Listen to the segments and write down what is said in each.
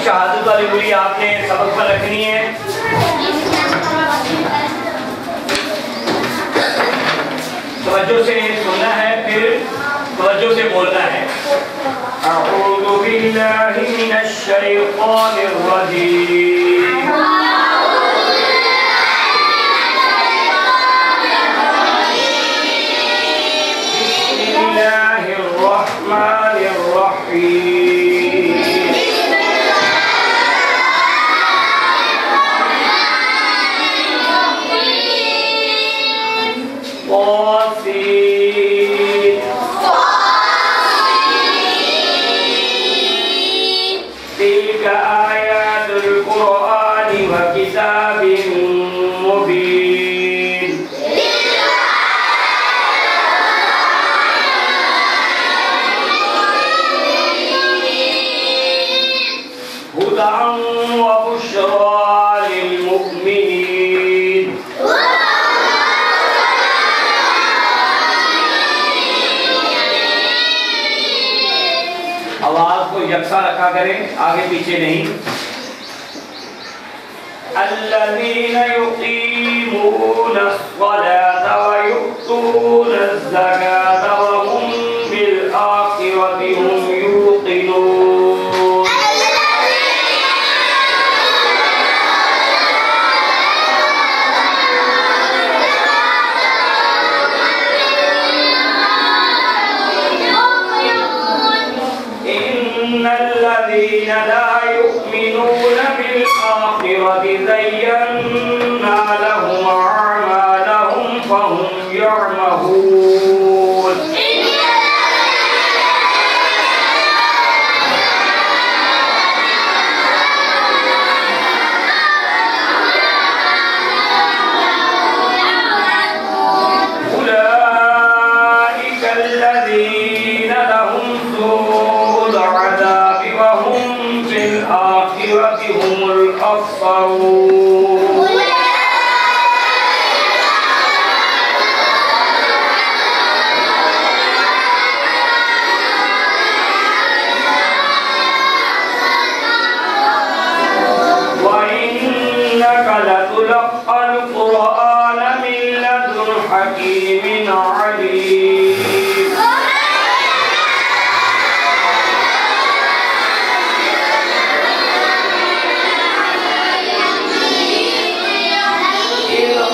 शहादत वाली उंगली आपने सबक पर रखनी है। तवज्जो से सुनना है, फिर तवज्जो से बोलना है। अऊज़ु बिल्लाहि मिनश शैतानिर रजीम। बिस्मिल्लाहिर रहमानिर रहीम। तिल्क आयातुल कुरआनि व किताबिन मुबीन। हुदां व बुश्रा लिल मुमिनीन। आवाज को यकसा रखा करें, आगे पीछे नहीं। अल्लज़ीना युक़ीमूना अस्सलाता व यु'तूना अज़्ज़काता व हुम बिल आखिरति हुम यूक़िनून। इन्नल्लज़ीना ला यु'मिनूना बिल आखिरति ज़य्यन्ना लहुम अअमालहुम फहुम यअमहून। उलाइका अल्लज़ीना लहुम सू'उल अज़ाबि व हुम बिल आखिरति हुमुल अख़्सरून। व इन्नका लतुलक़्क़ल क़ुरआन मिन लदुन हकीमिन अलीम।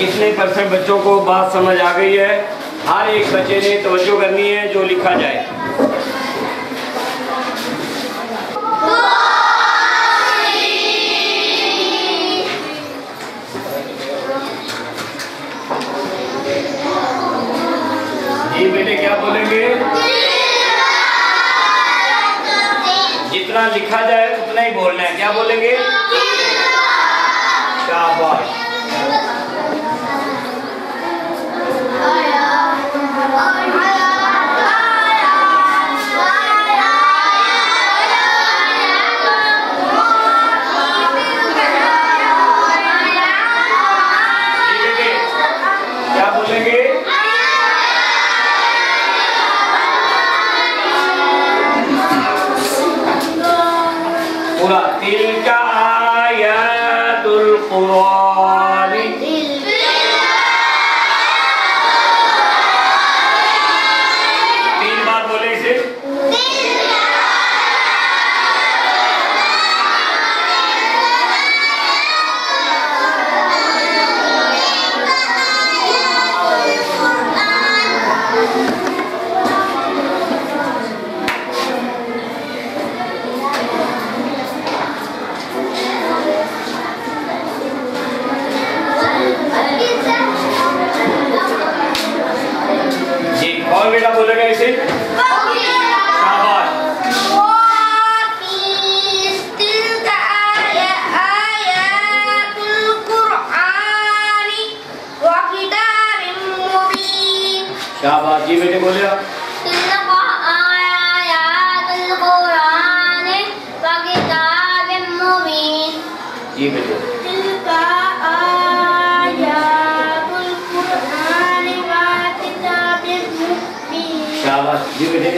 कितने % बच्चों को बात समझ आ गई है? हर एक बच्चे ने तवज्जो करनी है जो लिखा जाए। जी बेटे क्या बोलेंगे? जितना लिखा जाए उतना ही बोलना है। क्या बोलेंगे? शाबाश। क्या बोलेंगे? पूरा तिलका आयातुल कुरान। तीन बार बोले इसे। और बेटा बोलेगा इसे? शाबाश। शाबाश जी बेटे बोले आप। जी बेटे। शाबाश जी बेटे।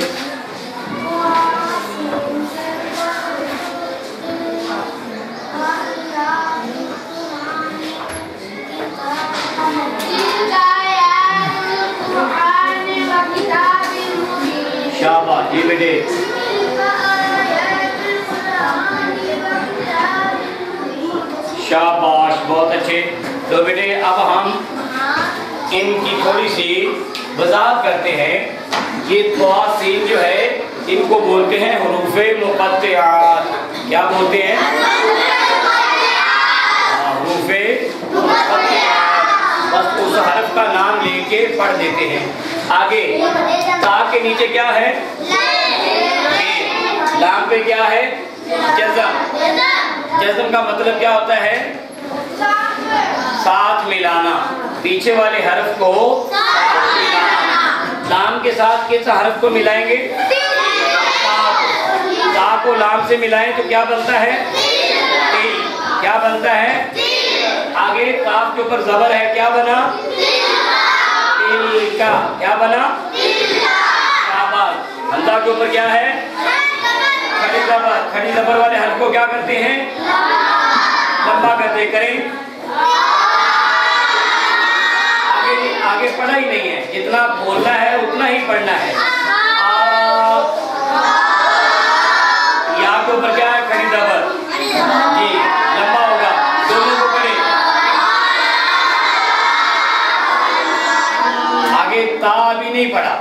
शाबाश जी बेटे। शाबाश बहुत अच्छे। तो बेटे अब हम इनकी थोड़ी सी वजाहत करते हैं। ये तवासीन जो है इनको बोलते हैं हुरूफे मुक़त्तिआत। क्या बोलते हैं? हुरूफे मुक़त्तिआत। बस उस हरफ का नाम लेके पढ़ देते हैं। आगे ता के नीचे क्या है? लाम पे क्या है? जज़म। जज़म का मतलब क्या होता है? साथ मिलाना। पीछे वाले हरफ को साथ मिलाना। लाम के साथ किस हरफ को मिलाएंगे? ता को लाम से मिलाएं तो क्या बनता है? क्या बनता है? आगे काफ के ऊपर जबर है, क्या बना? तिल का। क्या बना? शाबाश। हमजा के ऊपर क्या है? खड़ी जबर। खड़ी जबर वाले हर्फ को क्या करते हैं? लंबा करते। करें। आगे पढ़ा ही नहीं है, जितना बोलना है उतना ही पढ़ना है। या के ऊपर क्या है? खड़ी जबर जी, लंबा होगा। दोनों को पढ़े। आगे ता भी नहीं पढ़ा।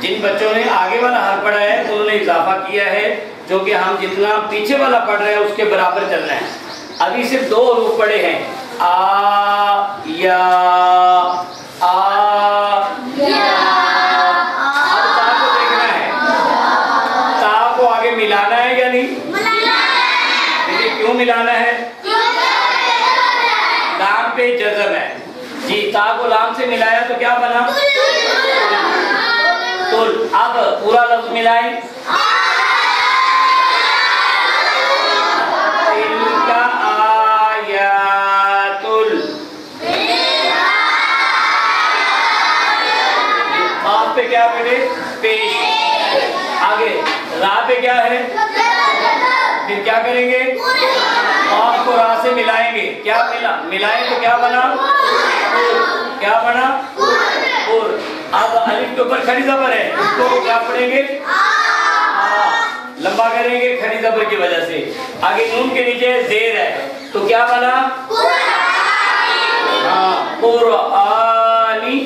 जिन बच्चों ने आगे वाला हर्फ पढ़ा है उन्होंने इजाफा किया है, जो कि हम जितना पीछे वाला पढ़ रहे हैं उसके बराबर चलना है। अभी सिर्फ 2 हरूफ पढ़े हैं, आ या आ या। अब ता को देखना है, ता को आगे मिलाना है या नहीं? देखिए क्यों मिलाना है? लाम पे जज़म है जी, ता को लाम से मिलाया तो क्या बना? तुल। अब पूरा लफ्ज मिलाएं, तिलका आयातुल। आप पे क्या बेटे? पेश। आगे रा पे क्या है? फिर क्या करेंगे? आप को रा से मिलाएंगे। क्या मिलाएं तो क्या बना? क्या बना? और अब अलिफ के ऊपर खड़ी जबर है, इसको क्या पढ़ेंगे? लंबा करेंगे खड़ी जबर की वजह से। आगे नून के नीचे जेर है तो क्या बना? कुरआनी।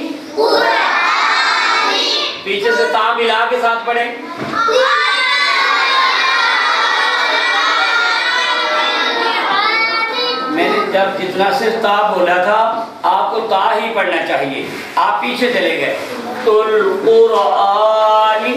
पीछे से ता मिला के साथ पढ़े। मैंने जब जितना सिर्फ ता बोला था, आपको ता ही पढ़ना चाहिए। आप पीछे चले गए। तुल कुरआनी।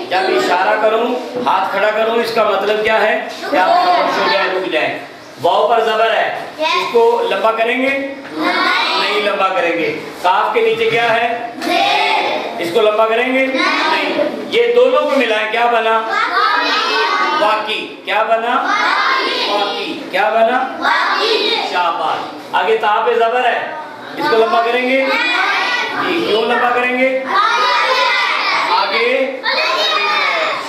जब इशारा करूं, हाथ खड़ा करूं, इसका मतलब क्या है? कि आप खामोश हो जाए, रुक जाए। वाव पर जबर है, इसको लंबा करेंगे? नहीं लंबा करेंगे। काफ के नीचे क्या है? इसको लंबा करेंगे? नहीं। ये दोनों को मिलाएं, क्या बना? वाकी। क्या बना? वाकी। क्या बना? शाबाश। आगे ता पे जबर है, इसको लंबा करेंगे जी, क्यों लंबा करेंगे? आगे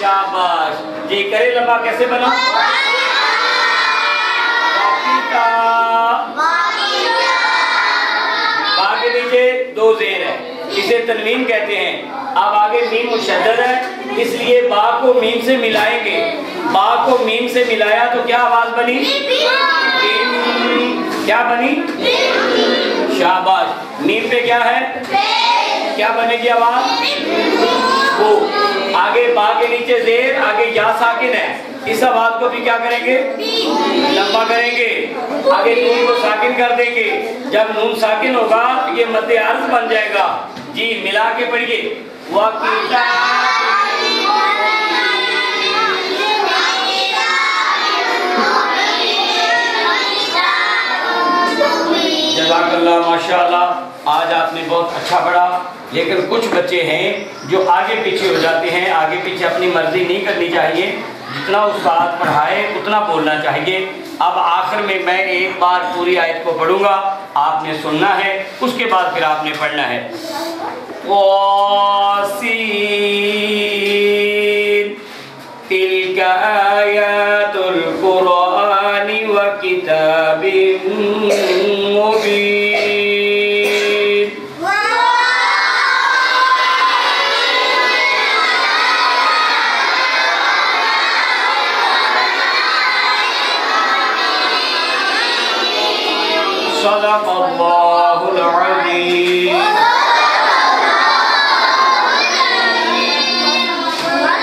शाबाश जी, करे लंबा। कैसे बना? बा के नीचे 2 जेर है, इसे तनवीन कहते हैं। अब आगे मीम मुशद्दद है, इसलिए बा को मीम से मिलाएंगे। बा को मीम से मिलाया तो क्या आवाज बनी? क्या बनी? शाबाश। मीम पे क्या है? क्या बनेगी आवाज? वो। आगे बा के नीचे जेर, आगे या साकिन है, इस आवाज को भी क्या करेंगे? लंबा करेंगे। आगे नून को साकिन कर देंगे। जब नून साकिन होगा तो ये मध्य अर्ज बन जाएगा जी। मिला के पढ़िए। जज़ाकल्लाह, माशाअल्लाह। आज आपने बहुत अच्छा पढ़ा, लेकिन कुछ बच्चे हैं जो आगे पीछे हो जाते हैं। आगे पीछे अपनी मर्जी नहीं करनी चाहिए, जितना उस्ताद पढ़ाए उतना बोलना चाहिए। अब आखिर में मैं एक बार पूरी आयत को पढ़ूंगा, आपने सुनना है, उसके बाद फिर आपने पढ़ना है। तिलका आयातुल कुरआनी व किताबिम मुबीन। सदक़ल्लाहुल अज़ीम।